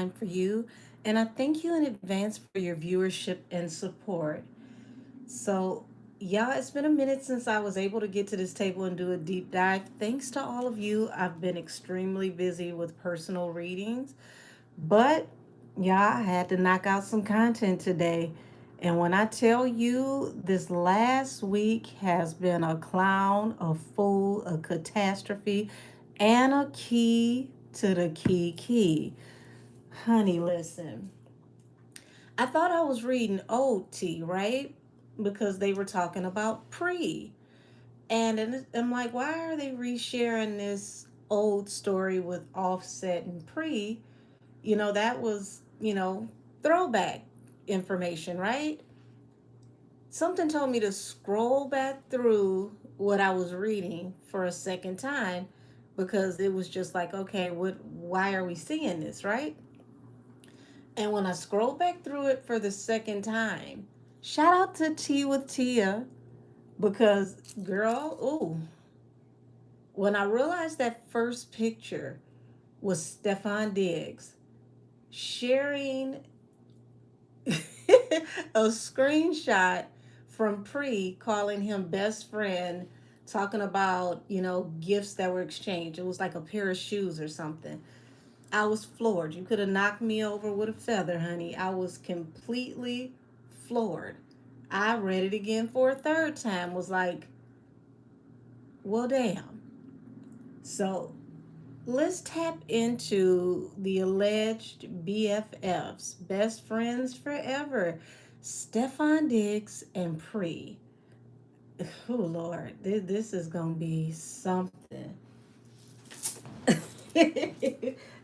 for you. And I thank you in advance for your viewership and support. So, yeah, it's been a minute since I was able to get to this table and do a deep dive. Thanks to all of you, I've been extremely busy with personal readings, but yeah, I had to knock out some content today. And when I tell you this last week has been a clown, a fool, a catastrophe, and a key to the key. Honey, listen. I thought I was reading old tea, right? Because they were talking about Pree. And then I'm like, why are they resharing this old story with Offset and Pree? That was, throwback information, right? Something told me to scroll back through what I was reading for a second time because it was just like, okay, why are we seeing this, right? And when I scrolled back through it for the second time, shout out to Tea with Tia because, girl, ooh, when I realized that first picture was Stefon Diggs sharing a screenshot from Pree calling him best friend, talking about, gifts that were exchanged. It was like a pair of shoes or something. I was floored. You could have knocked me over with a feather, honey. I was completely floored. I read it again for a third time, was like, well, damn. So let's tap into the alleged BFFs, best friends forever, Stefon Diggs and Pree. Oh, Lord, this is going to be something.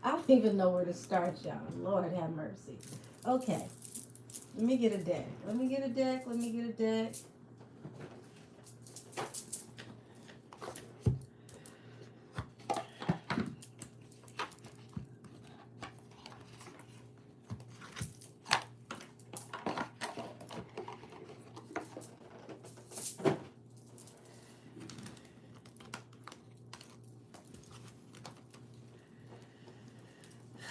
I don't even know where to start, y'all. Lord have mercy. Okay, let me get a deck. Let me get a deck. Let me get a deck.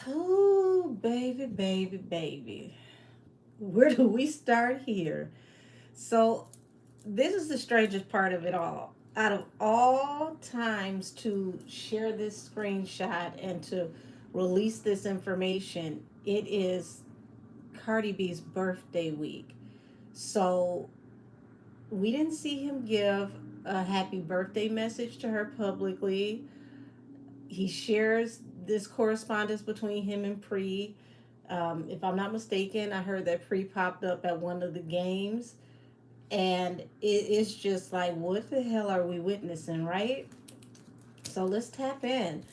Oh, baby, baby, baby. Where do we start here? So, this is the strangest part of it all. Out of all times to share this screenshot and to release this information, it is Cardi B's birthday week. So, we didn't see him give a happy birthday message to her publicly. He shares this correspondence between him and Pree. If I'm not mistaken, I heard that Pree popped up at one of the games, and it's just like, what the hell are we witnessing, right? So let's tap in.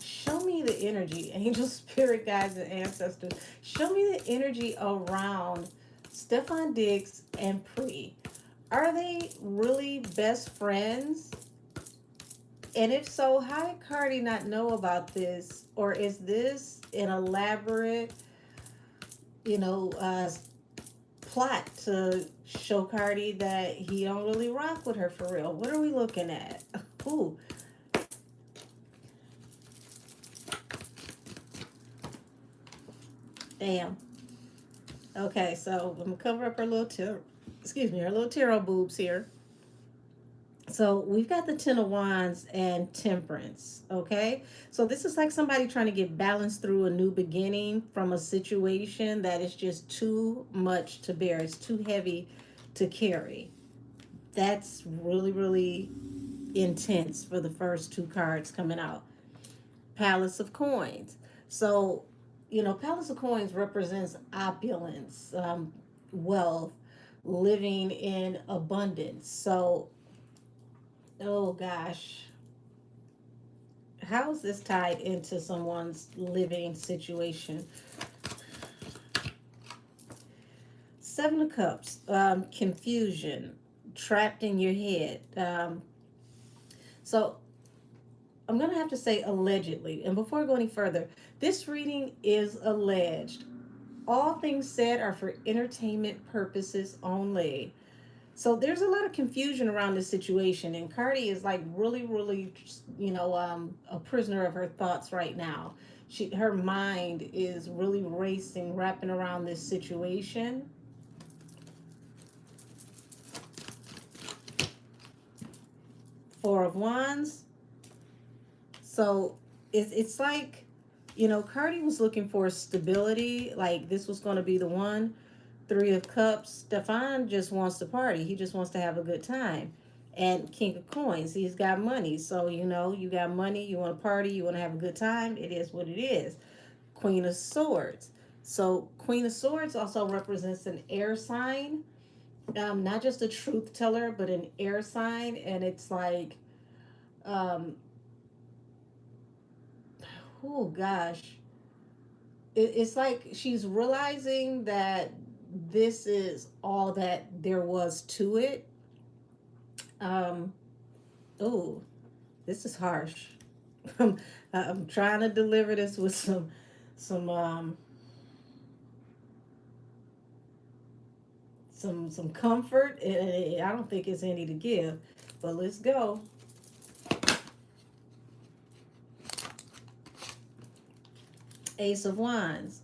Show me the energy, angel, spirit guides, and ancestors. Show me the energy around Stefon Diggs and Pree. Are they really best friends? And if so, how did Cardi not know about this? Or is this an elaborate, you know, uh, plot to show Cardi that he don't really rock with her for real? What are we looking at? Ooh, damn. Okay, so I'm gonna cover up her little excuse me, her little tarot boobs here. So we've got the Ten of Wands and Temperance. Okay, so this is like somebody trying to get balance through a new beginning from a situation that is just too much to bear. It's too heavy to carry. That's really, really intense for the first two cards coming out. Palace of Coins. So, Palace of Coins represents opulence, wealth, living in abundance. So, oh gosh, how is this tied into someone's living situation? Seven of Cups, confusion, trapped in your head. So I'm going to have to say allegedly. And before I go any further, this reading is alleged. All things said are for entertainment purposes only. So there's a lot of confusion around this situation, and Cardi is like really, really, a prisoner of her thoughts right now. her mind is really racing, wrapping around this situation. Four of Wands. So it's like, Cardi was looking for stability, like this was going to be the one. Three of Cups, Stefon just wants to party. He just wants to have a good time. And King of Coins, he's got money. So, you got money, you want to party, you want to have a good time. It is what it is. Queen of Swords. So, Queen of Swords also represents an air sign, not just a truth teller, but an air sign. And it's like, um, oh gosh, it's like she's realizing that this is all that there was to it. Um, oh, this is harsh. I'm trying to deliver this with some some comfort, and I don't think it's any to give, but let's go. Ace of Wands.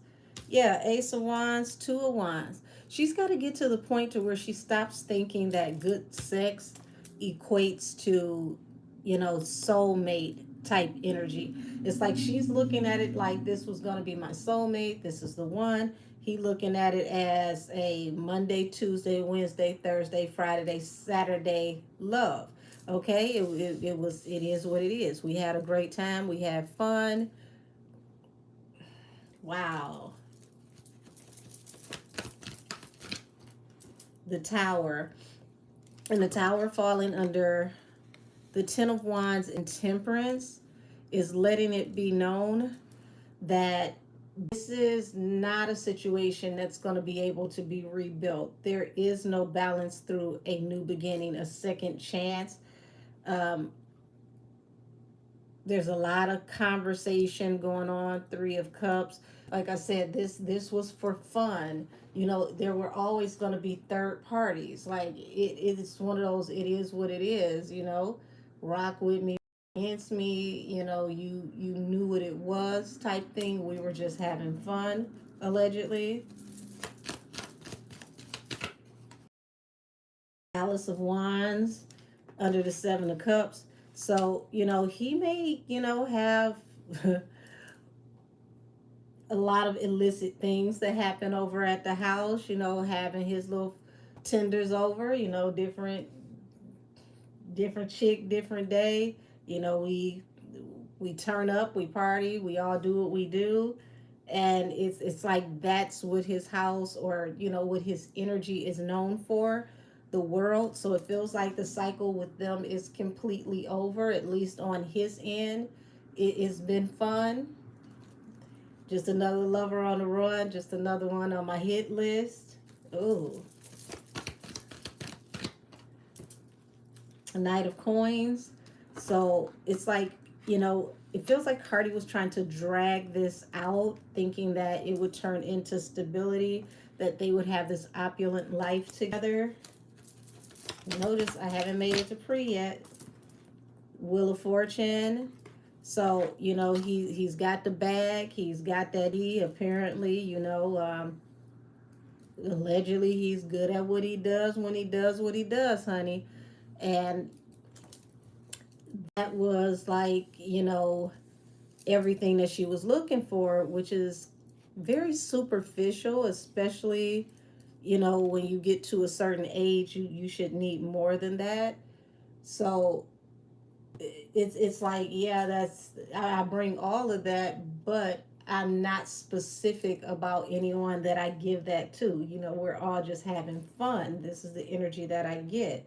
Yeah, Ace of Wands, Two of Wands. She's got to get to the point to where she stops thinking that good sex equates to, soulmate type energy. It's like she's looking at it like this was going to be my soulmate. This is the one. He looking at it as a Monday, Tuesday, Wednesday, Thursday, Friday, Saturday love. Okay, it is what it is. We had a great time. We had fun. Wow. The Tower. And the Tower falling under the Ten of Wands and Temperance is letting it be known that this is not a situation that's going to be able to be rebuilt. There is no balance through a new beginning, a second chance. Um, there's a lot of conversation going on. Three of Cups. Like I said, this was for fun. There were always going to be third parties. Like it's one of those. It is what it is. Rock with me, against me. You knew what it was type thing. We were just having fun, allegedly. Alice of Wands under the Seven of Cups. So he may have a lot of illicit things that happen over at the house, having his little tenders over, different chick, different day. We turn up, we party, we all do what we do. And it's like that's what his house, or what his energy is known for, the world. So it feels like the cycle with them is completely over, at least on his end. It's been fun. Just another lover on the run. Just another one on my hit list. Ooh. A Knight of Coins. So it's like, it feels like Cardi was trying to drag this out, thinking that it would turn into stability, that they would have this opulent life together. Notice I haven't made it to Pree yet. Wheel of Fortune. So, he's got the bag. He's got that apparently, allegedly he's good at what he does when he does what he does, honey. And that was like, everything that she was looking for, which is very superficial, especially, when you get to a certain age, you should need more than that. So it's like, yeah, I bring all of that, but I'm not specific about anyone that I give that to. We're all just having fun. This is the energy that I get.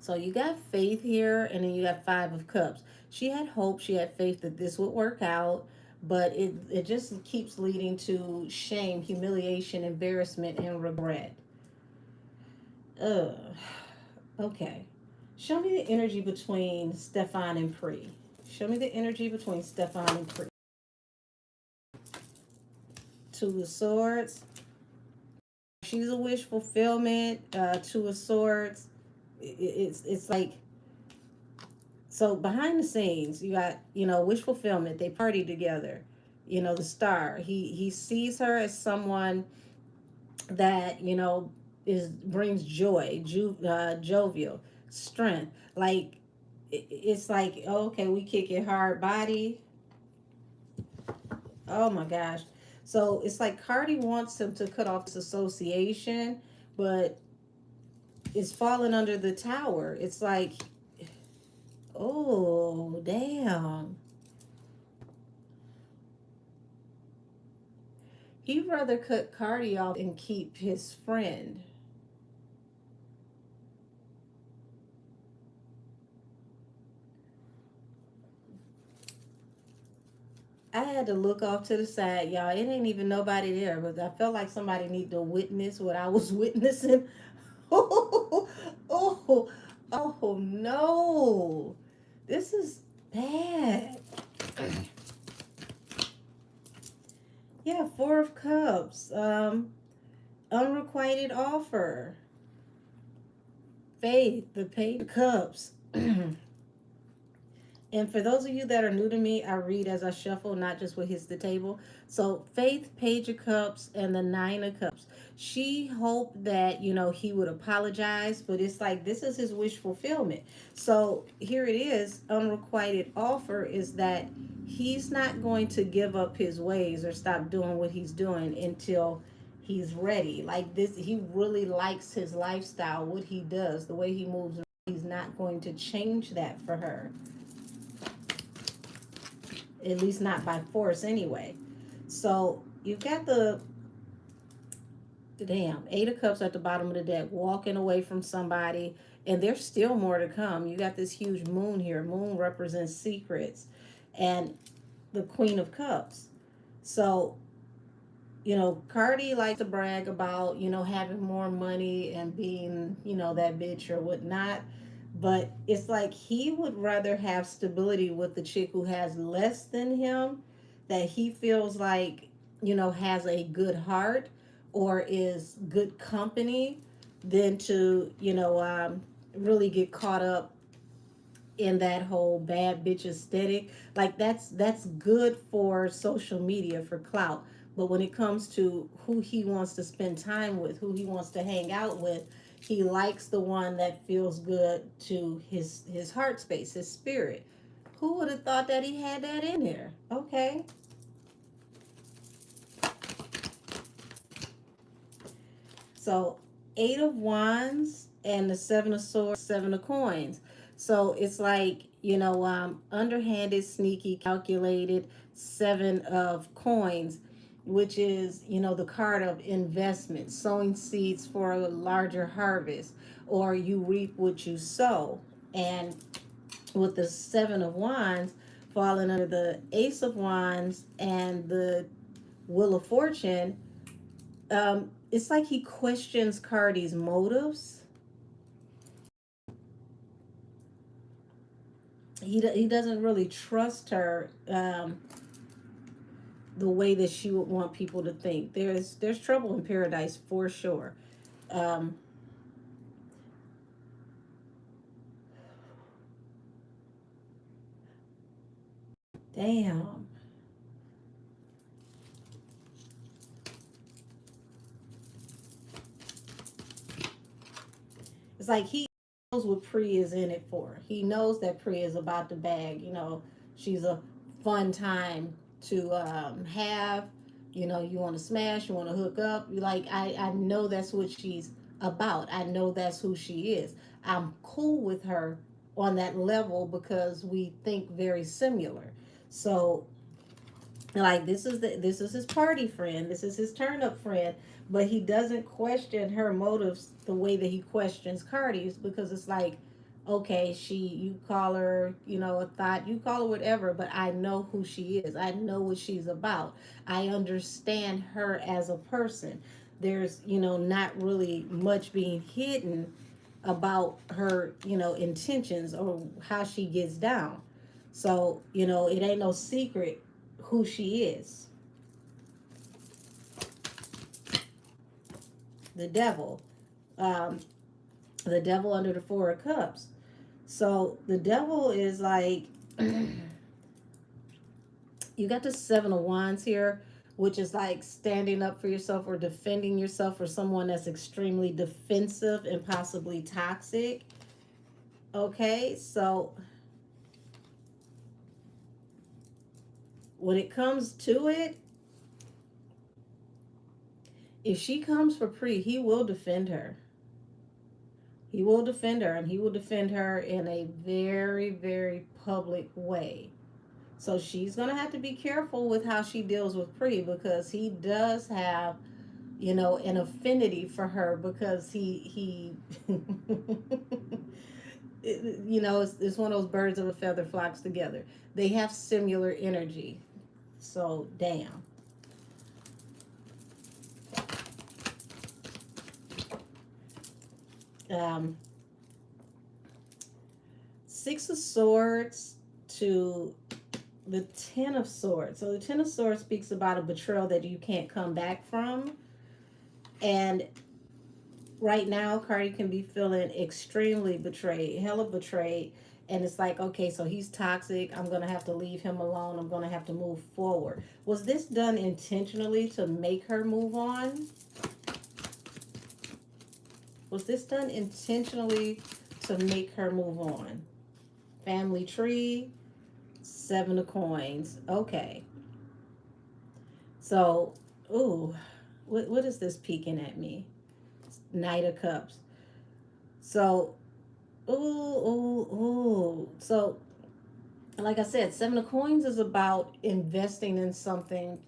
So you got faith here, and then you got Five of Cups. She had hope, she had faith that this would work out, but it just keeps leading to shame, humiliation, embarrassment, and regret. Ugh. Okay. Show me the energy between Stefon and Pree. Show me the energy between Stefon and Pree. Two of Swords. She's a wish fulfillment. Two of Swords. It's like So behind the scenes, you got, wish fulfillment. They party together. The star. He sees her as someone that, is brings joy, jovial, strength. Like it's like, oh, okay, we kick it hard body. Oh my gosh. So it's like Cardi wants him to cut off this association, but it's falling under the tower. It's like, oh, damn. He'd rather cut Cardi off and keep his friend. I had to look off to the side, y'all. It ain't even nobody there, but I felt like somebody need to witness what I was witnessing. Oh, oh, oh no. This is bad. Yeah, Four of Cups. Unrequited offer. Faith, the Page of Cups. And for those of you that are new to me, I read as I shuffle, not just what hits the table. So Faith, Page of Cups, and the Nine of Cups. She hoped that, he would apologize, but it's like this is his wish fulfillment. So here it is. Unrequited offer is that he's not going to give up his ways or stop doing what he's doing until he's ready. Like this, he really likes his lifestyle, what he does, the way he moves. He's not going to change that for her, at least not by force anyway. So you've got the damn Eight of Cups at the bottom of the deck, walking away from somebody, and there's still more to come. You got this huge moon here. Moon represents secrets, and the Queen of Cups. So, Cardi likes to brag about, having more money and being, that bitch or whatnot. But it's like he would rather have stability with the chick who has less than him, that he feels like, has a good heart or is good company, than to, really get caught up in that whole bad bitch aesthetic. Like that's good for social media, for clout. But when it comes to who he wants to spend time with, who he wants to hang out with, he likes the one that feels good to his heart space, his spirit. Who would have thought that he had that in there? Okay. So, Eight of Wands and the Seven of Swords, Seven of Coins. So it's like, underhanded, sneaky, calculated, Seven of Coins, which is, the card of investment, sowing seeds for a larger harvest, or you reap what you sow. And with the Seven of Wands falling under the Ace of Wands and the Wheel of Fortune, it's like he questions Cardi's motives. He doesn't really trust her, the way that she would want people to think. There's trouble in paradise for sure. Um, Damn. It's like he knows what Pree is in it for. He knows that Pree is about the bag. She's a fun time to have. You want to smash, you want to hook up. You like, I know that's what she's about. I know that's who she is. I'm cool with her on that level because we think very similar. So like this is his party friend, this is his turn up friend, but he doesn't question her motives the way that he questions Cardi's, because it's like, okay, you call her, a thought, you call her whatever, but I know who she is, I know what she's about, I understand her as a person. There's, not really much being hidden about her, intentions or how she gets down. So, it ain't no secret who she is. The devil. Um, the devil under the Four of Cups. So the devil is like, you got the Seven of Wands here, which is like standing up for yourself or defending yourself for someone that's extremely defensive and possibly toxic. Okay, so when it comes to it, if she comes for Pree, he will defend her. He will defend her, and he will defend her in a very, very public way. So she's going to have to be careful with how she deals with Pree, because he does have, an affinity for her, because he it's one of those birds of a feather flocks together. They have similar energy. So, damn. Um, Six of Swords to the Ten of Swords. So the Ten of Swords speaks about a betrayal that you can't come back from. And right now, Cardi can be feeling extremely betrayed, hella betrayed. And it's like, okay, so he's toxic. I'm going to have to leave him alone. I'm going to have to move forward. Was this done intentionally to make her move on? Was this done intentionally to make her move on? Family tree, Seven of Coins. Okay. So, ooh, what is this peeking at me? Knight of Cups. So, ooh, ooh, ooh. So, like I said, Seven of Coins is about investing in something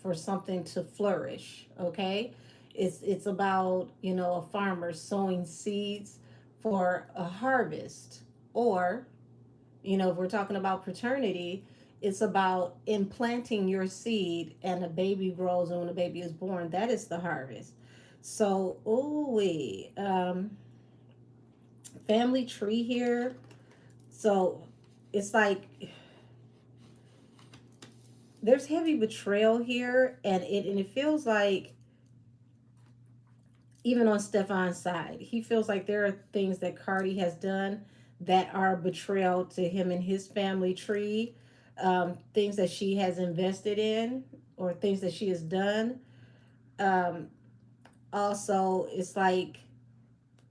for something to flourish. Okay, it's about a farmer sowing seeds for a harvest, or if we're talking about paternity, it's about implanting your seed and a baby grows, and when a baby is born, that is the harvest. So, ooh wee, family tree here. So it's like there's heavy betrayal here, and it feels like even on Stefon's side, he feels like there are things that Cardi has done that are betrayal to him and his family tree, things that she has invested in or things that she has done. Um, Also, it's like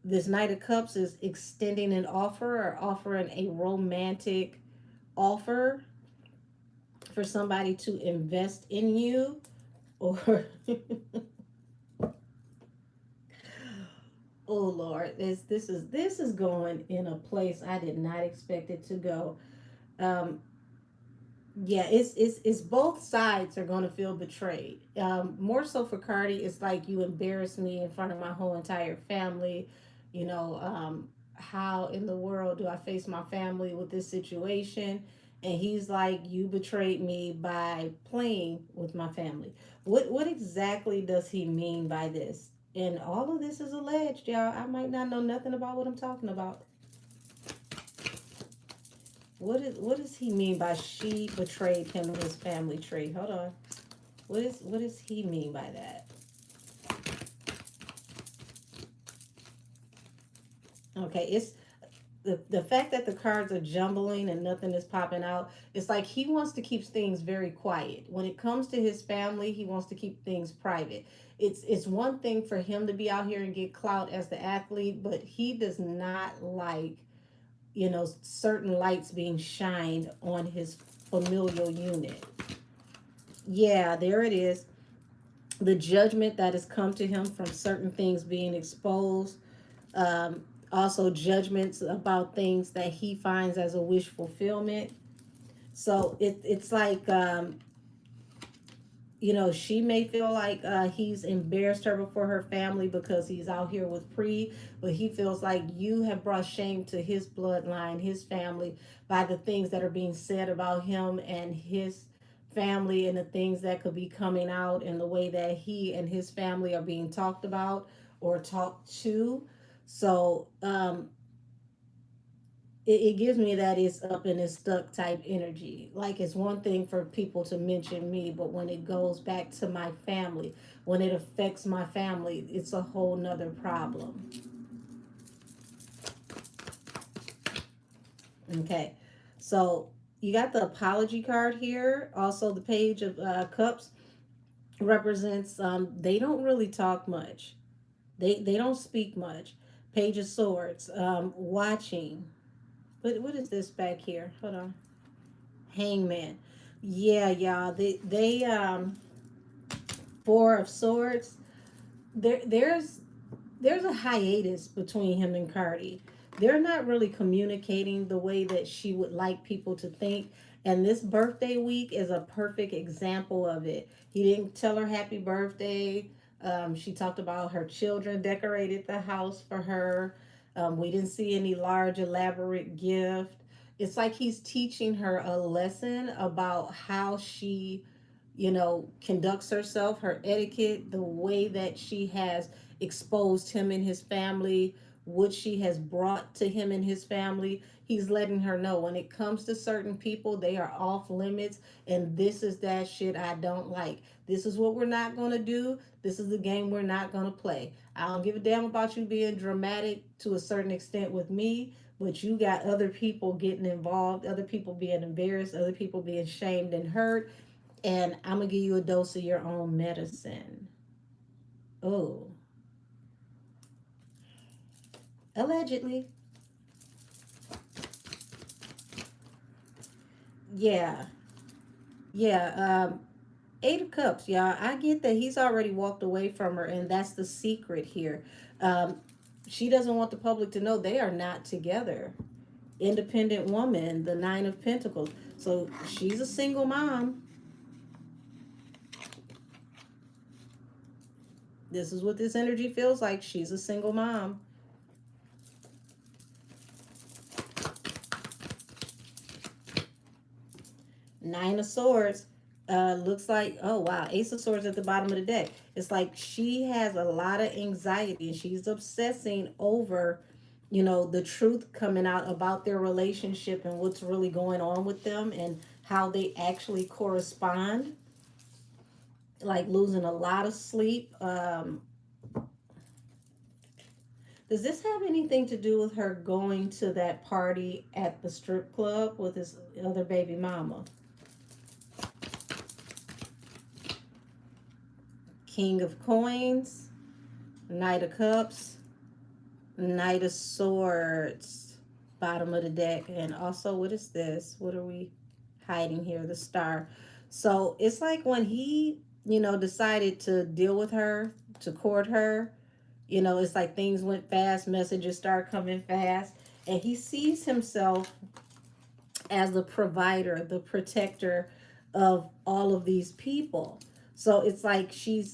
this Knight of Cups is extending an offer or offering a romantic offer for somebody to invest in you, or oh Lord, this is going in a place I did not expect it to go. Um, yeah, it's both sides are going to feel betrayed. More so for Cardi, it's like, you embarrassed me in front of my whole entire family. How in the world do I face my family with this situation? And he's like, you betrayed me by playing with my family. What exactly does he mean by this? And all of this is alleged, y'all. I might not know nothing about what I'm talking about. What does he mean by she betrayed him and his family tree? Hold on. What does he mean by that? Okay, it's the fact that the cards are jumbling and nothing is popping out. It's like he wants to keep things very quiet. When it comes to his family, he wants to keep things private. It's one thing for him to be out here and get clout as the athlete, but he does not like certain lights being shined on his familial unit. Yeah, there it is. The judgment that has come to him from certain things being exposed. Also, judgments about things that he finds as a wish fulfillment. So it's like, she may feel like he's embarrassed her before her family because he's out here with Pree, but he feels like you have brought shame to his bloodline, his family, by the things that are being said about him and his family, and the things that could be coming out, and the way that he and his family are being talked about or talked to. So, it gives me that it's up and it's stuck type energy. Like, it's one thing for people to mention me, but when it goes back to my family, when it affects my family, it's a whole nother problem. Okay. So you got the apology card here. Also, the page of cups represents they don't really talk much. They don't speak much. Page of swords, watching. What is this back here? Hold on. Hangman. Yeah, yeah. They four of swords. There's a hiatus between him and Cardi. They're not really communicating the way that she would like people to think. And this birthday week is a perfect example of it. He didn't tell her happy birthday. She talked about her children decorated the house for her. We didn't see any large, elaborate gift. It's like he's teaching her a lesson about how she, conducts herself, her etiquette, the way that she has exposed him and his family, what she has brought to him and his family. He's letting her know when it comes to certain people, they are off limits, and this is that shit I don't like. This is what we're not going to do. This is the game we're not going to play. I don't give a damn about you being dramatic to a certain extent with me, but you got other people getting involved, other people being embarrassed, other people being shamed and hurt, and I'm going to give you a dose of your own medicine. Oh, allegedly. Yeah, yeah. Eight of Cups, y'all. I get that he's already walked away from her, and that's the secret here. Um, she doesn't want the public to know they are not together. Independent woman, the Nine of Pentacles. So she's a single mom. This is what this energy feels like. She's a single mom. Nine of Swords. Looks like, oh wow, Ace of Swords at the bottom of the deck. It's like she has a lot of anxiety and she's obsessing over, the truth coming out about their relationship and what's really going on with them and how they actually correspond. Like losing a lot of sleep. Does this have anything to do with her going to that party at the strip club with his other baby mama? King of Coins, Knight of Cups, Knight of Swords, bottom of the deck. And also, what is this? What are we hiding here? The Star. So it's like when he, decided to deal with her, to court her, it's like things went fast, messages start coming fast. And he sees himself as the provider, the protector of all of these people. So it's like he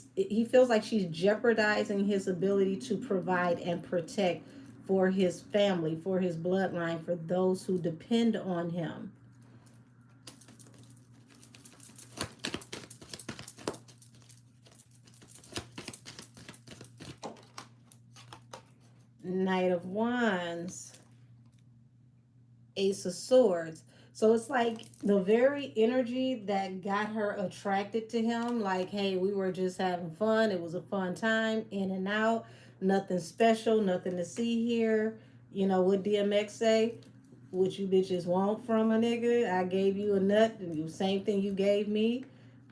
feels like she's jeopardizing his ability to provide and protect for his family, for his bloodline, for those who depend on him. Knight of Wands, Ace of Swords. So it's like the very energy that got her attracted to him. Like, hey, we were just having fun. It was a fun time, in and out. Nothing special, nothing to see here. What DMX say? What you bitches want from a nigga? I gave you a nut, and the same thing you gave me.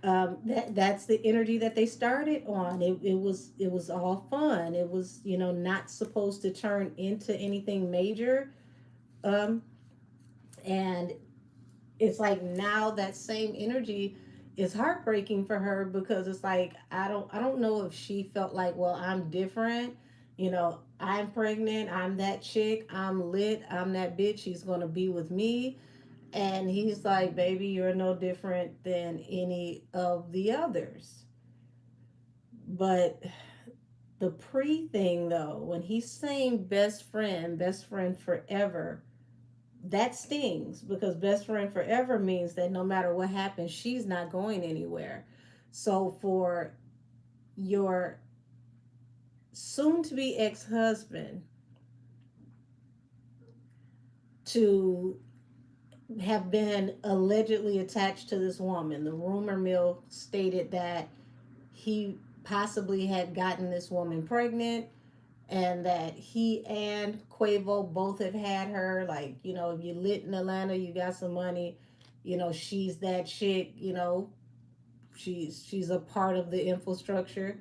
That's the energy that they started on. It was all fun. It was not supposed to turn into anything major. Um, and it's like now that same energy is heartbreaking for her because it's like I don't know if she felt like, well, I'm different, I'm pregnant, I'm that chick, I'm lit, I'm that bitch, he's gonna be with me. And he's like, baby, you're no different than any of the others. But the Pree thing, though, when he's saying best friend forever, that stings because best friend forever means that no matter what happens, she's not going anywhere. So for your soon to be ex husband to have been allegedly attached to this woman, the rumor mill stated that he possibly had gotten this woman pregnant. and that he and Quavo both have had her. Like, if you lit in Atlanta, you got some money, she's that chick, she's a part of the infrastructure.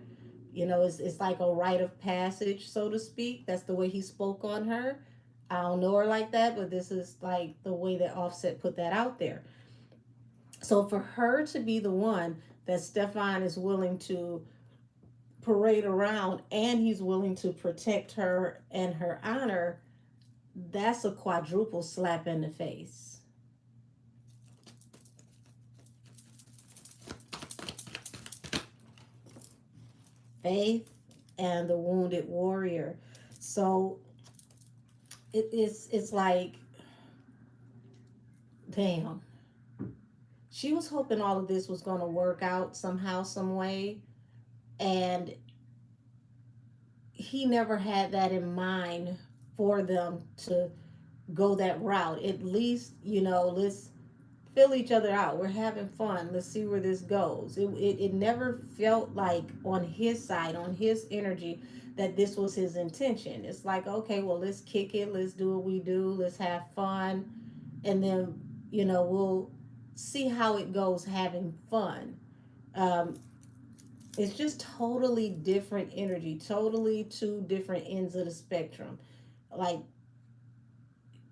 It's like a rite of passage, so to speak. That's the way he spoke on her. I don't know her like that, but this is like the way that Offset put that out there. So for her to be the one that Stefon is willing to parade around, and he's willing to protect her and her honor, that's a quadruple slap in the face. Faith and the wounded warrior. So it's like, damn. She was hoping all of this was going to work out somehow, some way, and he never had that in mind for them to go that route. At least, let's fill each other out. We're having fun. Let's see where this goes. It never felt like on his side, on his energy, that this was his intention. It's like, okay, well, let's kick it. Let's do what we do. Let's have fun. And then, we'll see how it goes having fun. Um, it's just totally different energy, totally two different ends of the spectrum. Like,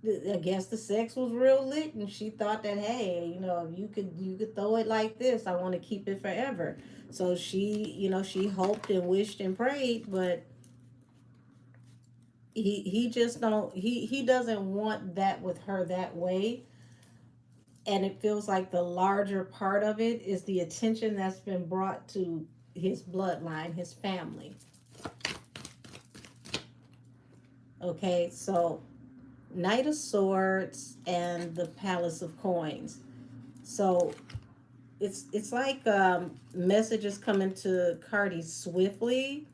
I guess the sex was real lit, and she thought that, hey, if you could throw it like this, I want to keep it forever. So she hoped and wished and prayed, but he just don't he doesn't want that with her that way. And it feels like the larger part of it is the attention that's been brought to his bloodline, his family. Okay, so Knight of Swords and the Palace of Coins. So it's like messages coming to Cardi swiftly,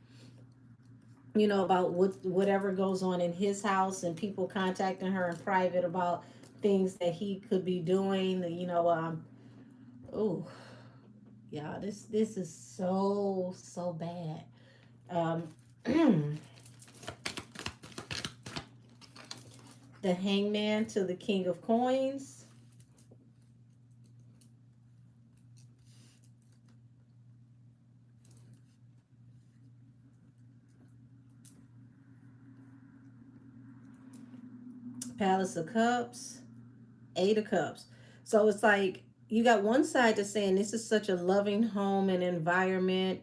about whatever goes on in his house, and people contacting her in private about things that he could be doing. Oh, yeah, this is so bad. The Hangman to the King of Coins. Palace of Cups. Eight of Cups. So it's like you got one side that's saying this is such a loving home and environment.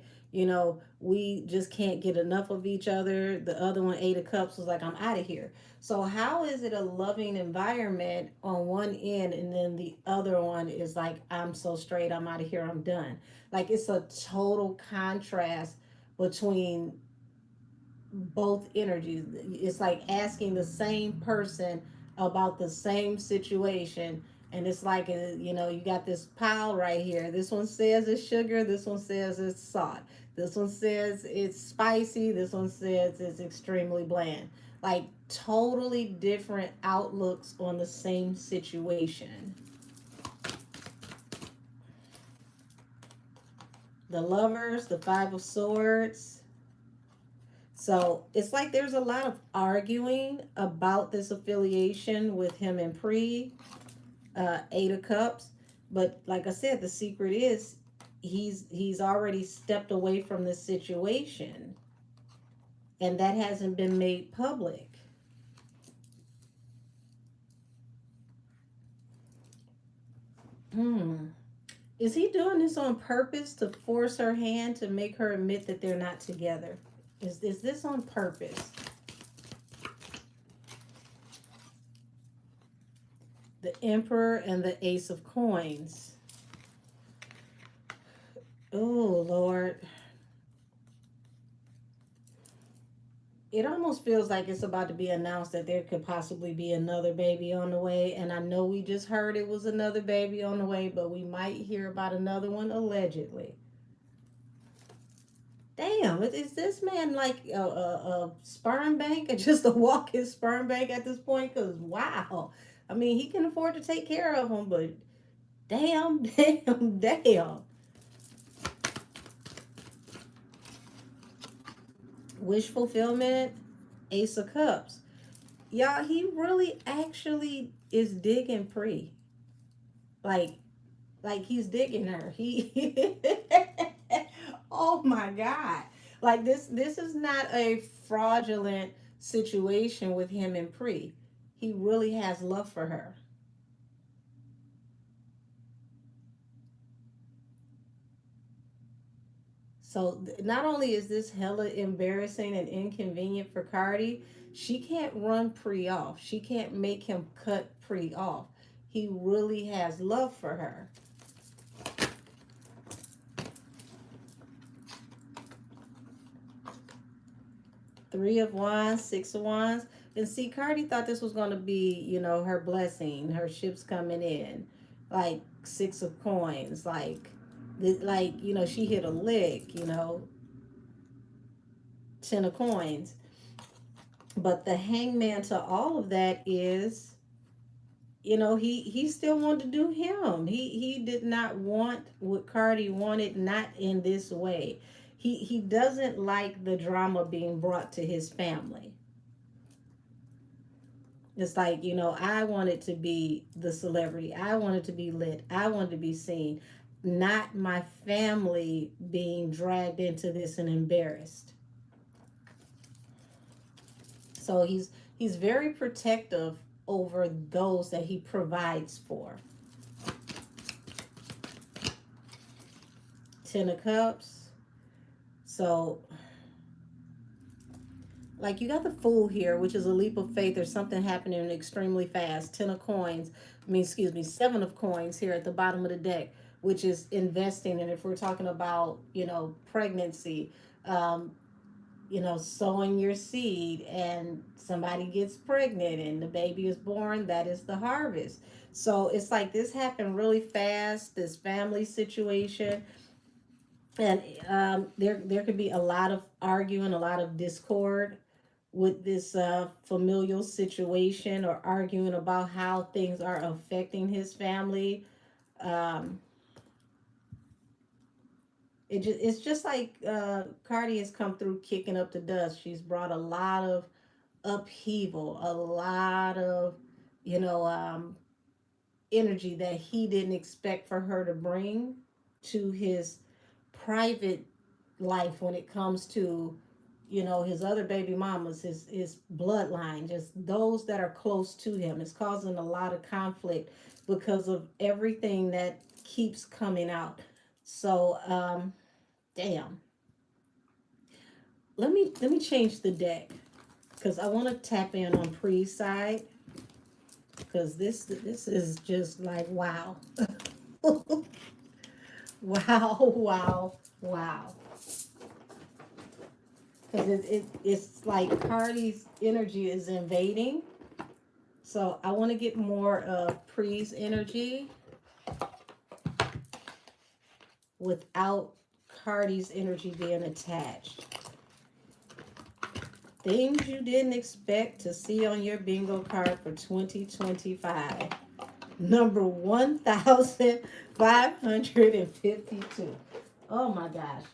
We just can't get enough of each other. The other one, Eight of Cups, was like, I'm out of here. So how is it a loving environment on one end, and then the other one is like, I'm so straight, I'm out of here, I'm done. Like, it's a total contrast between both energies. It's like asking the same person about the same situation. And it's like, you got this pile right here. This one says it's sugar. This one says it's salt. This one says it's spicy. This one says it's extremely bland. Like, totally different outlooks on the same situation. The Lovers, the Five of Swords. So it's like there's a lot of arguing about this affiliation with him and Pree, Eight of Cups. But like I said, the secret is he's already stepped away from this situation, and that hasn't been made public. Hmm. Is he doing this on purpose to force her hand to make her admit that they're not together? Is this on purpose? The Emperor and the Ace of Coins. Oh, Lord. It almost feels like it's about to be announced that there could possibly be another baby on the way. And I know we just heard it was another baby on the way, but we might hear about another one allegedly. Damn, is this man like a sperm bank, or just a walk-in sperm bank at this point? Because, wow. I mean, he can afford to take care of them, but damn, damn. Wish fulfillment Ace of Cups. Y'all, he really actually is digging Pree. Like, he's digging her. He oh my God. Like this is not a fraudulent situation with him and Pree. He really has love for her. So not only is this hella embarrassing and inconvenient for Cardi, she can't run Pree off. She can't make him cut Pree off. He really has love for her. Three of Wands, Six of Wands. And see, Cardi thought this was going to be, her blessing, her ships coming in. Like Six of Coins. She hit a lick, Ten of Coins. But the hangman to all of that is, he still wanted to do him. He did not want what Cardi wanted, not in this way. He doesn't like the drama being brought to his family. It's like, I wanted to be the celebrity. I wanted to be lit. I wanted to be seen, not my family being dragged into this and embarrassed. So he's very protective over those that he provides for. Ten of Cups. So, like, you got the Fool here, which is a leap of faith. There's something happening extremely fast. Ten of Coins. Excuse me, Seven of Coins here at the bottom of the deck, which is investing. And if we're talking about, pregnancy, sowing your seed and somebody gets pregnant and the baby is born, that is the harvest. So it's like this happened really fast, this family situation. And there could be a lot of arguing, a lot of discord with this familial situation, or arguing about how things are affecting his family. Um, it's just like Cardi has come through kicking up the dust. She's brought a lot of upheaval, a lot of, you know, um, energy that he didn't expect for her to bring to his private life when it comes to, his other baby mamas, his bloodline, just those that are close to him. It's causing a lot of conflict because of everything that keeps coming out. So, damn. Let me change the deck because I want to tap in on Pre's side, because this is just like wow. Wow, wow, wow. Because it's like Cardi's energy is invading. So I want to get more of Pre's energy without Cardi's energy being attached. Things you didn't expect to see on your bingo card for 2025. Number 1,552. Oh my gosh.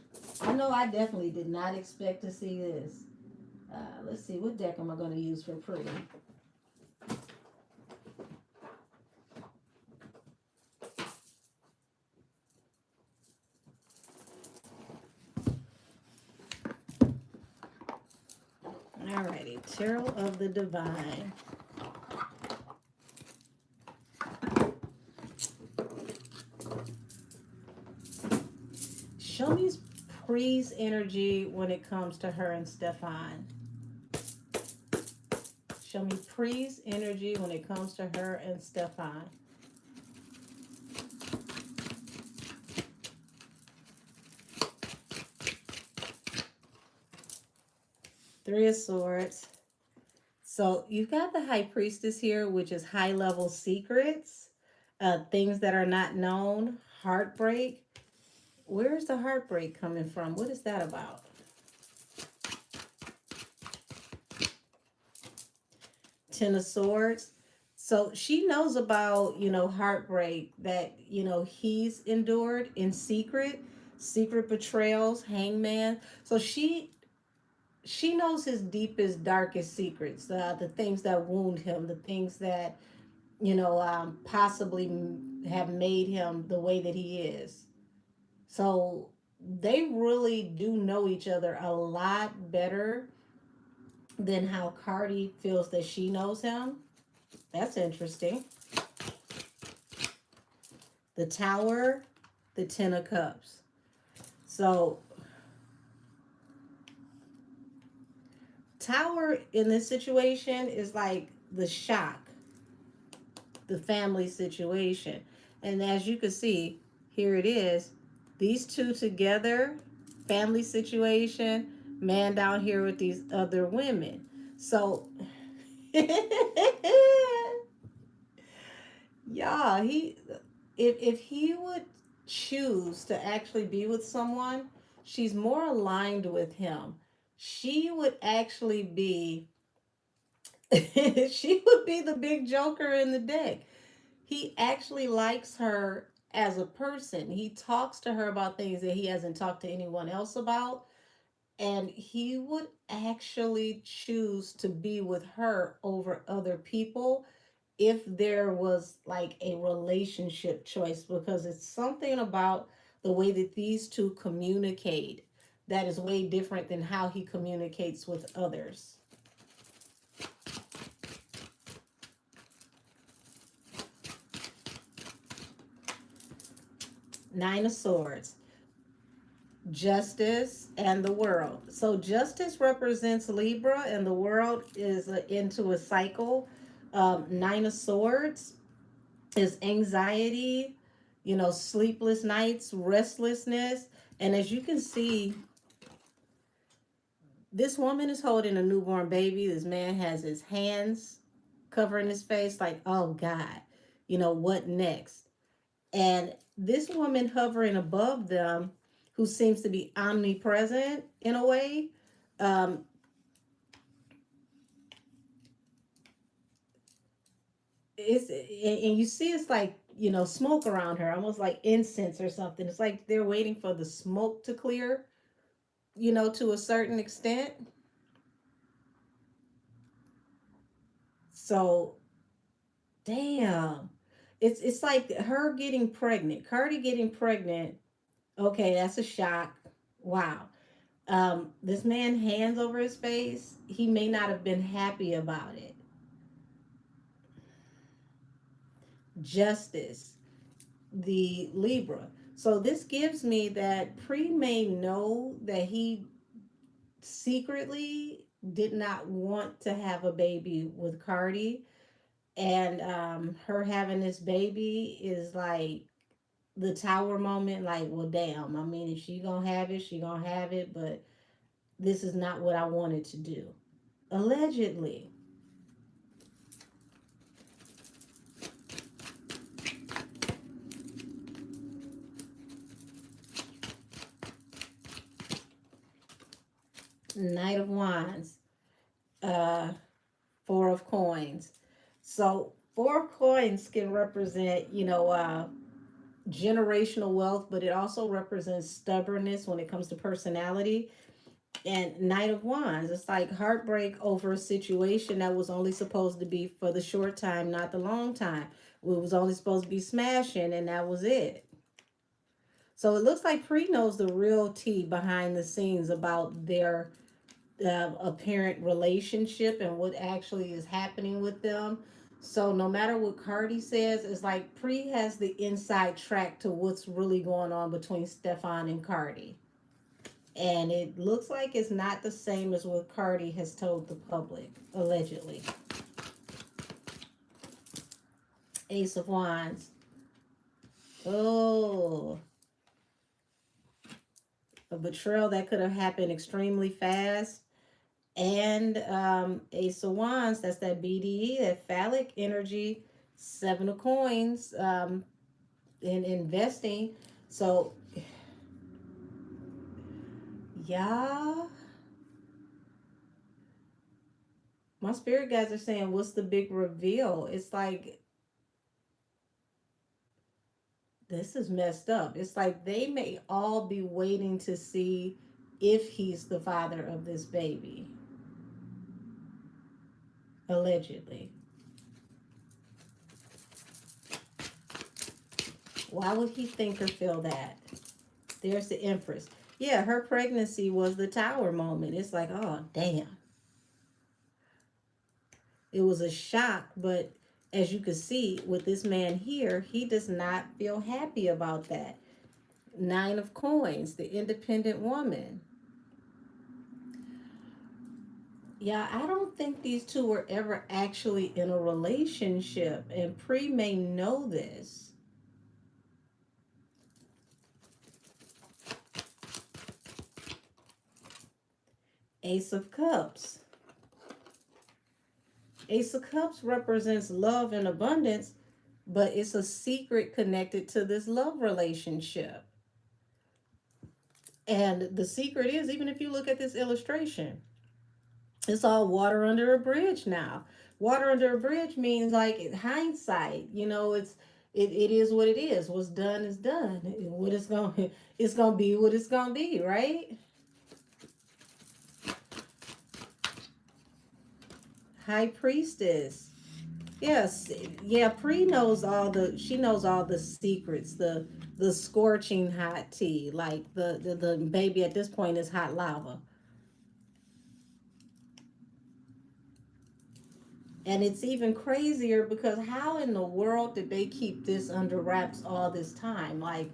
I know I definitely did not expect to see this. Let's see, what deck am I going to use for Pree? Alrighty, Tarot of the Divine. Show me Pre's energy when it comes to her and Stefon. Show me Pre's energy when it comes to her and Stefon. Three of Swords. So you've got the High Priestess here, which is high level secrets, things that are not known, heartbreak. Where's the heartbreak coming from? What is that about? Ten of Swords. So she knows about, heartbreak that, he's endured in secret, secret betrayals, hangman. So she she knows his deepest, darkest secrets, the things that wound him, the things that, possibly have made him the way that he is. So they really do know each other a lot better than how Cardi feels that she knows him. That's interesting. The Tower, the Ten of Cups. So, Tower in this situation is like the shock, the family situation. And as you can see, here it is. These two together, family situation, man down here with these other women. So, yeah, if he would choose to actually be with someone, she's more aligned with him. She would actually be she would be the big joker in the deck. He actually likes her as a person. He talks to her about things that he hasn't talked to anyone else about. And he would actually choose to be with her over other people if there was like a relationship choice, because it's something about the way that these two communicate that is way different than how he communicates with others. Nine of Swords, Justice, and the World. So Justice represents Libra, and the World is into a cycle. Nine of Swords is anxiety, sleepless nights, restlessness. And as you can see, this woman is holding a newborn baby. This man has his hands covering his face, like, oh God, what next? And this woman hovering above them, who seems to be omnipresent in a way, um, and you see it's like, smoke around her, almost like incense or something. It's like they're waiting for the smoke to clear, to a certain extent. So, damn. It's like her getting pregnant, Cardi getting pregnant. Okay, that's a shock. Wow. This man hands over his face. He may not have been happy about it. Justice, the Libra. So this gives me that Pree may know that he secretly did not want to have a baby with Cardi, and her having this baby is like the tower moment. Like, well, damn. I mean, if she gonna have it, she gonna have it. But this is not what I wanted to do. Allegedly. Knight of Wands, uh, Four of Coins. So, Four of Coins can represent, generational wealth, but it also represents stubbornness when it comes to personality. And Knight of Wands, it's like heartbreak over a situation that was only supposed to be for the short time, not the long time. It was only supposed to be smashing, and that was it. So it looks like Pre knows the real tea behind the scenes about their apparent relationship and what actually is happening with them. So no matter what Cardi says, it's like Pre has the inside track to what's really going on between Stefon and Cardi. And it looks like it's not the same as what Cardi has told the public, allegedly. Ace of Wands. Oh, a betrayal that could have happened extremely fast. And Ace of Wands, that's that BDE, that phallic energy. Seven of Coins, in investing. So, yeah, my spirit guys are saying, what's the big reveal? It's like, this is messed up. It's like they may all be waiting to see if he's the father of this baby, allegedly. Why would he think or feel that? There's the Empress. Yeah, her pregnancy was the tower moment. It's like, oh, damn. It was a shock, but as you can see with this man here, he does not feel happy about that. Nine of Coins, the independent woman. Yeah, I don't think these two were ever actually in a relationship, and Pree may know this. Ace of Cups. Ace of Cups represents love and abundance, but it's a secret connected to this love relationship. And the secret is, even if you look at this illustration, it's all water under a bridge now. Water under a bridge means like in hindsight, it is what it is. What's done is done. What it's gonna be what it's gonna be, right? High Priestess. Yes, yeah, Pree knows she knows all the secrets, the scorching hot tea, like the baby at this point is hot lava. And it's even crazier because how in the world did they keep this under wraps all this time? Like,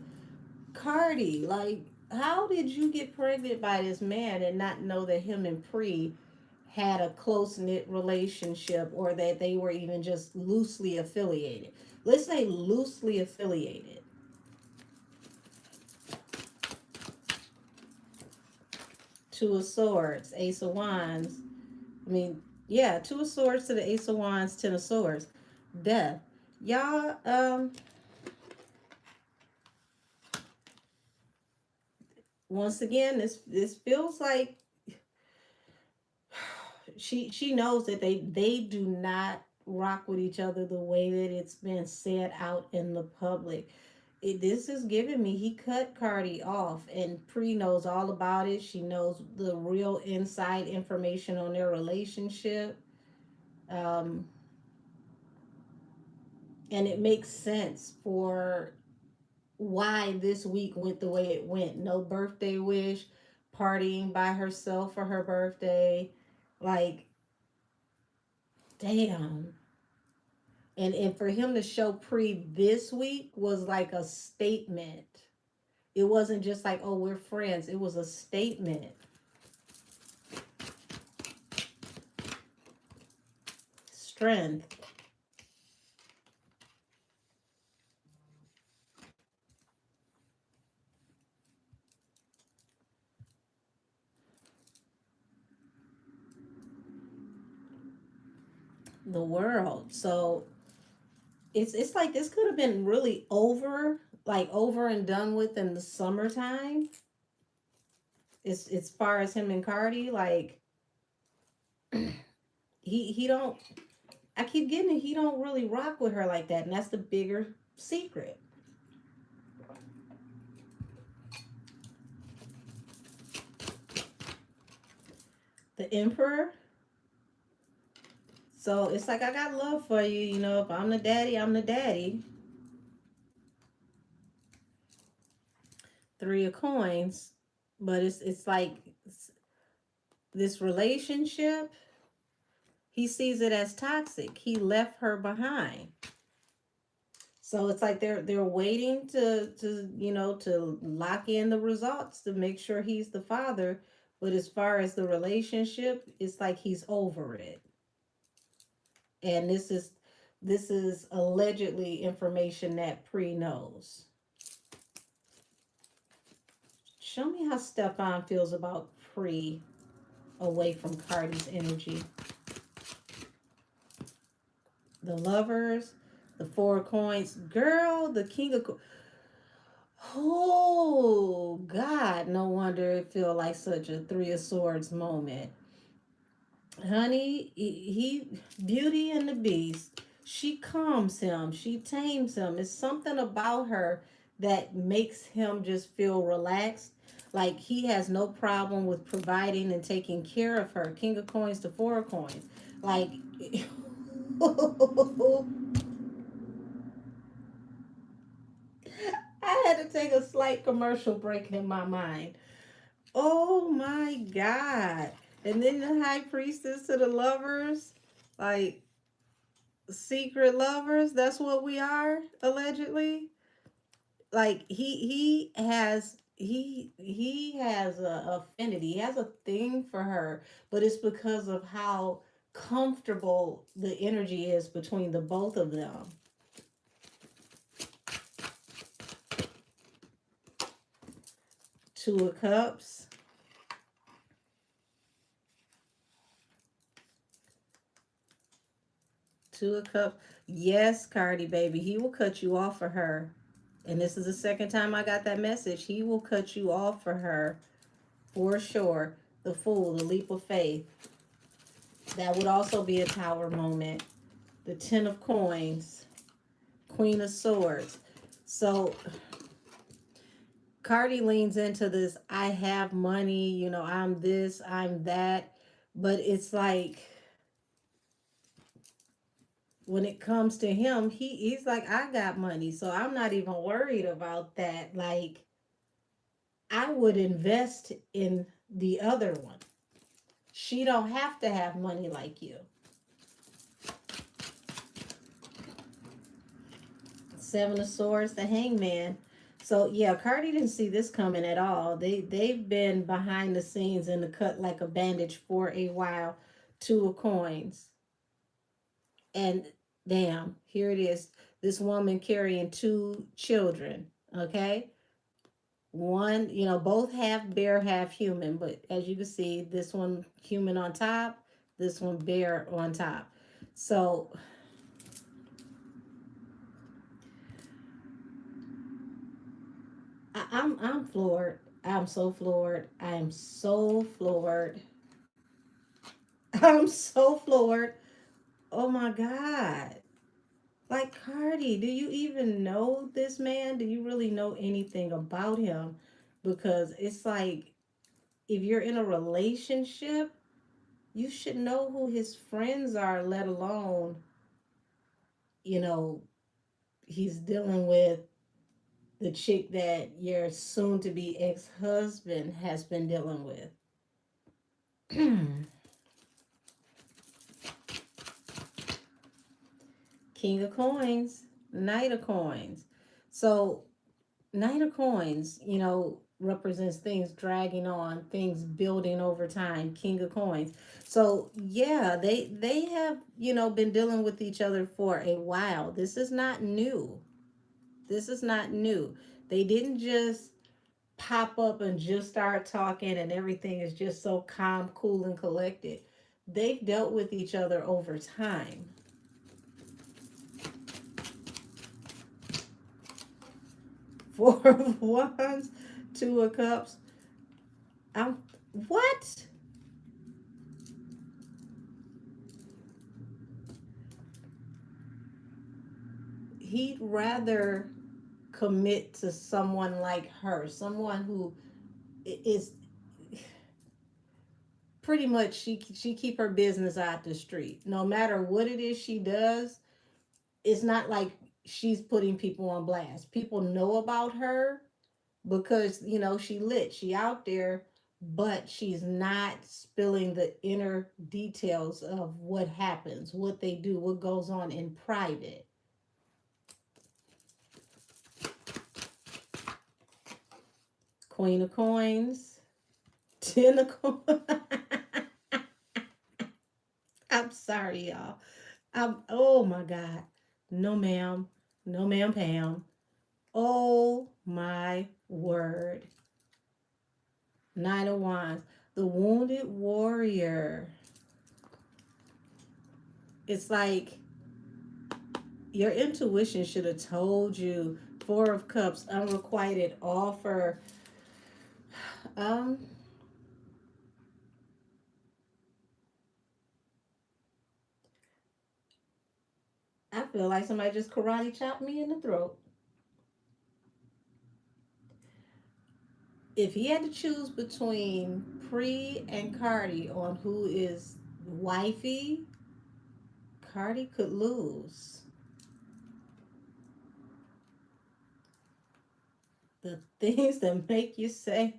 Cardi, like, how did you get pregnant by this man and not know that him and Pree had a close knit relationship, or that they were even just loosely affiliated? Let's say loosely affiliated. Two of Swords, Ace of Wands. I mean, yeah, Two of Swords to the Ace of Wands, Ten of Swords. Death. Y'all, once again, this feels like she knows that they do not rock with each other the way that it's been said out in the public. This is giving me, he cut Cardi off, and Pree knows all about it. She knows the real inside information on their relationship. Um, and it makes sense for why this week went the way it went. No birthday wish, partying by herself for her birthday. Like, damn. And for him to show Pree this week was like a statement. It wasn't just like, oh, we're friends. It was a statement. Strength. The world. So it's like this could have been really over and done with in the summertime. It's as far as him and Cardi, like he don't, I keep getting it, he don't really rock with her like that, and that's the bigger secret. The Emperor. So it's like, I got love for you, if I'm the daddy, I'm the daddy. Three of Coins. But it's like this relationship, he sees it as toxic. He left her behind. So it's like they're waiting to lock in the results to make sure he's the father. But as far as the relationship, it's like he's over it. And this is allegedly information that Pree knows. Show me how Stefon feels about Pree away from Cardi's energy. The Lovers, the Four of Coins. Girl, the King of... Oh, God, no wonder it feel like such a Three of Swords moment. Honey, he Beauty and the Beast. She calms him. She tames him. It's something about her that makes him just feel relaxed. Like he has no problem with providing and taking care of her. King of coins to four of coins. Like I had to take a slight commercial break in my mind. Oh my God. And then the high priestess to the lovers, like secret lovers, that's what we are, allegedly. Like he has a affinity, he has a thing for her, but it's because of how comfortable the energy is between the both of them. Two of cups. Two of cups. Yes, Cardi baby, he will cut you off for her. And this is the second time I got that message. He will cut you off for her for sure. The fool, the leap of faith. That would also be a tower moment. The ten of coins, queen of swords. So Cardi leans into this, I have money, I'm this, I'm that. But it's like when it comes to him, he's like, I got money, so I'm not even worried about that. Like, I would invest in the other one. She don't have to have money like you. Seven of swords, the hangman. So yeah, Cardi didn't see this coming at all. They've been behind the scenes in the cut like a bandage for a while. Two of coins. And damn, here it is. This woman carrying two children. Okay. One, both half bear, half human, but as you can see, this one human on top, this one bear on top. So I'm floored. I'm so floored. I am so floored. I'm so floored. Oh my God. Like Cardi, do you even know this man? Do you really know anything about him? Because it's like if you're in a relationship, you should know who his friends are, let alone, you know, he's dealing with the chick that your soon to be ex husband has been dealing with. King of coins, knight of coins. So, knight of coins, represents things dragging on, things building over time. King of coins. So, yeah, they have, been dealing with each other for a while. This is not new. This is not new. They didn't just pop up and just start talking and everything is just so calm, cool, and collected. They've dealt with each other over time. Four of wands, two of cups. I'm what? He'd rather commit to someone like her, someone who is pretty much she keep her business out the street. No matter what it is she does, it's not like she's putting people on blast. People know about her because she lit, she out there, but she's not spilling the inner details of what happens, what they do, what goes on in private. Queen of coins, ten of coins. I'm sorry, y'all. Oh my God. No, ma'am. No, ma'am, Pam. Oh my word. Nine of wands, the wounded warrior. It's like your intuition should have told you. Four of cups, unrequited offer. Um, I feel like somebody just karate chopped me in the throat. If he had to choose between Pree and Cardi on who is wifey, Cardi could lose. The things that make you say,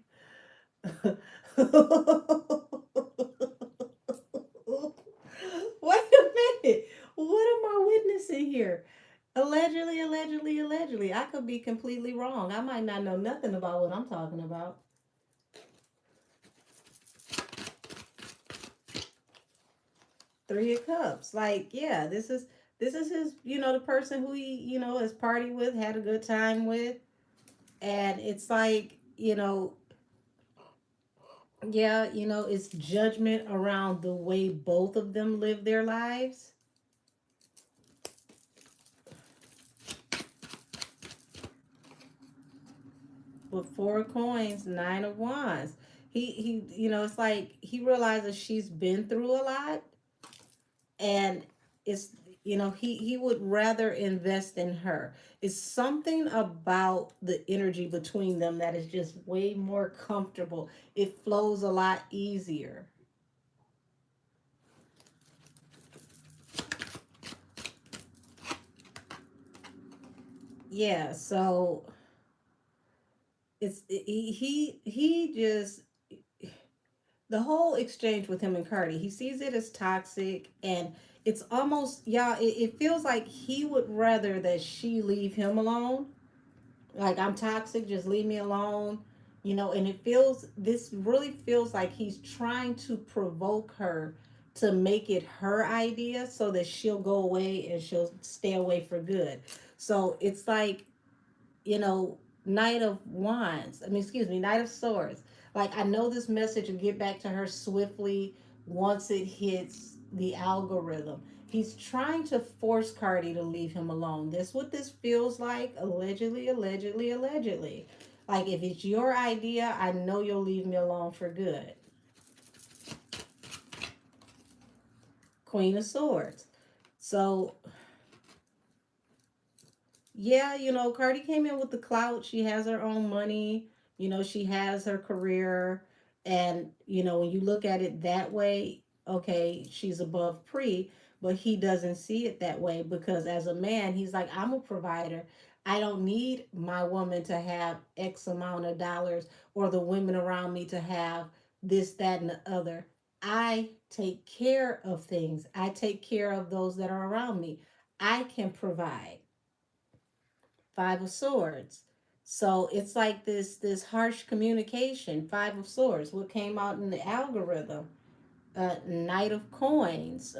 wait a minute. What am I witnessing here? Allegedly, allegedly, allegedly. I could be completely wrong. I might not know nothing about what I'm talking about. Three of Cups. Like, yeah, this is his, the person who he, has partied with, had a good time with. And it's like, yeah, it's judgment around the way both of them live their lives. With four of coins, nine of wands. It's like he realizes she's been through a lot, and it's, he would rather invest in her. It's something about the energy between them that is just way more comfortable. It flows a lot easier. Yeah, so he just, the whole exchange with him and Cardi, he sees it as toxic, and it's almost, yeah, it feels like he would rather that she leave him alone. Like, I'm toxic, just leave me alone. And this really feels like he's trying to provoke her to make it her idea so that she'll go away and she'll stay away for good. So it's like, you know, Knight of Wands. I mean, excuse me, Knight of Swords. Like, I know this message will get back to her swiftly once it hits the algorithm. He's trying to force Cardi to leave him alone. That's what this feels like. Allegedly, allegedly, allegedly. Like, if it's your idea, I know you'll leave me alone for good. Queen of Swords. So, yeah, Cardi came in with the clout. She has her own money. She has her career. And, when you look at it that way, okay, she's above Pre, but he doesn't see it that way because as a man, he's like, I'm a provider. I don't need my woman to have X amount of dollars or the women around me to have this, that, and the other. I take care of things. I take care of those that are around me. I can provide. Five of Swords. So it's like this harsh communication. Five of Swords. What came out in the algorithm? Knight of Coins.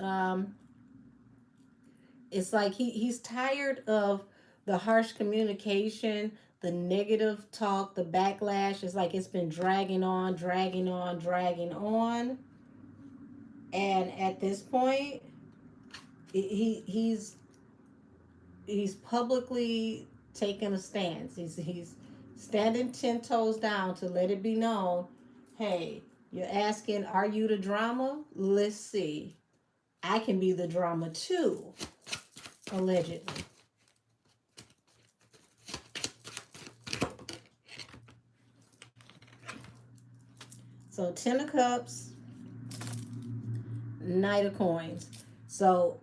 It's like he's tired of the harsh communication, the negative talk, the backlash. It's like it's been dragging on, dragging on, dragging on. And at this point, he's publicly taking a stance. He's standing 10 toes down to let it be known, hey, you're asking, are you the drama? Let's see. I can be the drama too, allegedly. So 10 of Cups, Knight of Coins. So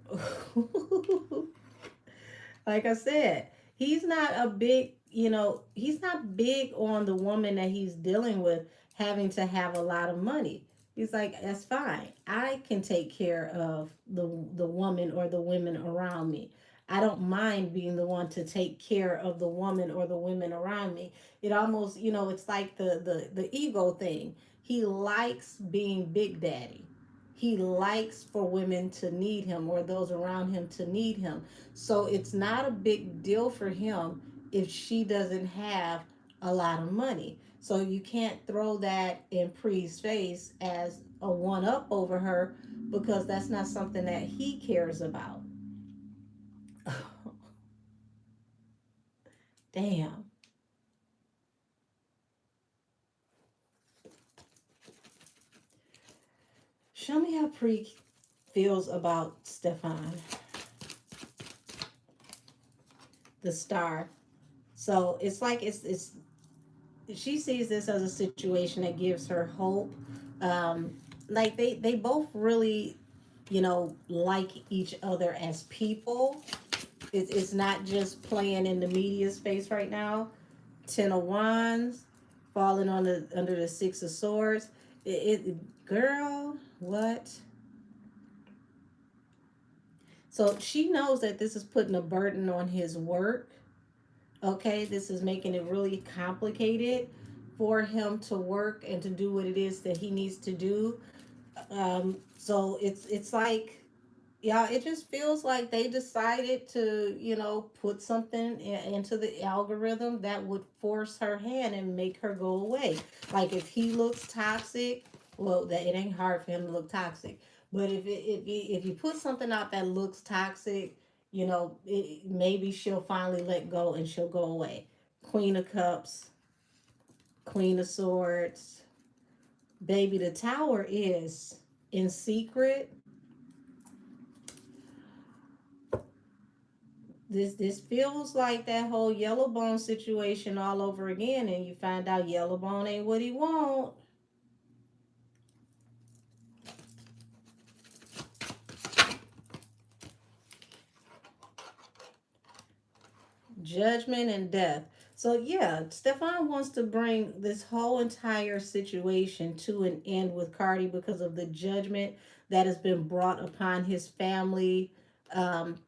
like I said, he's not a big, he's not big on the woman that he's dealing with having to have a lot of money. He's like, that's fine. I can take care of the woman or the women around me. I don't mind being the one to take care of the woman or the women around me. It almost, it's like the ego thing. He likes being Big Daddy. He likes for women to need him or those around him to need him. So it's not a big deal for him if she doesn't have a lot of money. So you can't throw that in Pree's face as a one up over her because that's not something that he cares about. Damn. Show me how Pree feels about Stefon, the star. So it's like it's she sees this as a situation that gives her hope. Um, like they both really, like each other as people. It's not just playing in the media's face right now. Ten of Wands, falling on the under the Six of Swords. Girl, what? So she knows that this is putting a burden on his work. Okay, this is making it really complicated for him to work and to do what it is that he needs to do. So it's like, yeah, it just feels like they decided to, put something into the algorithm that would force her hand and make her go away. Like if he looks toxic, well, that it ain't hard for him to look toxic. But if you put something out that looks toxic, maybe she'll finally let go and she'll go away. Queen of Cups, Queen of Swords, baby. The Tower is in secret. This feels like that whole Yellowbone situation all over again, and you find out Yellowbone ain't what he want. Judgment and death. So yeah, Stefon wants to bring this whole entire situation to an end with Cardi because of the judgment that has been brought upon his family. Um,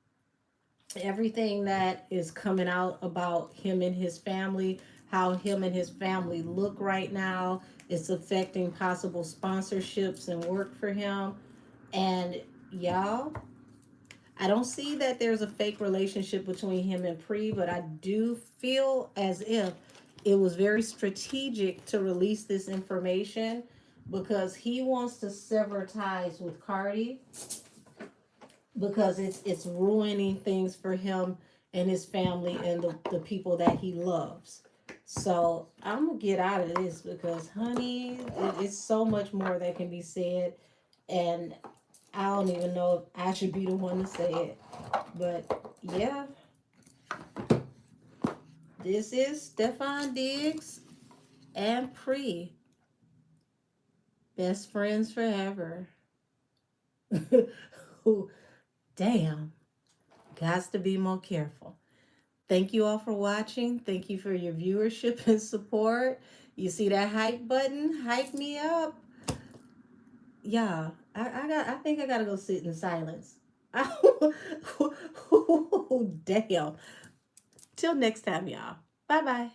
Everything that is coming out about him and his family, how him and his family look right now, it's affecting possible sponsorships and work for him. And y'all, I don't see that there's a fake relationship between him and Pree, but I do feel as if it was very strategic to release this information because he wants to sever ties with Cardi because it's ruining things for him and his family and the people that he loves. So I'm gonna get out of this because, honey, it's so much more that can be said, and I don't even know if I should be the one to say it. But yeah, this is Stefon Diggs and Pree, best friends forever. Who, damn, got to be more careful. Thank you all for watching. Thank you for your viewership and support. You see that hype button? Hype me up. Yeah, I think I gotta go sit in silence. Damn. Till next time, y'all. Bye bye.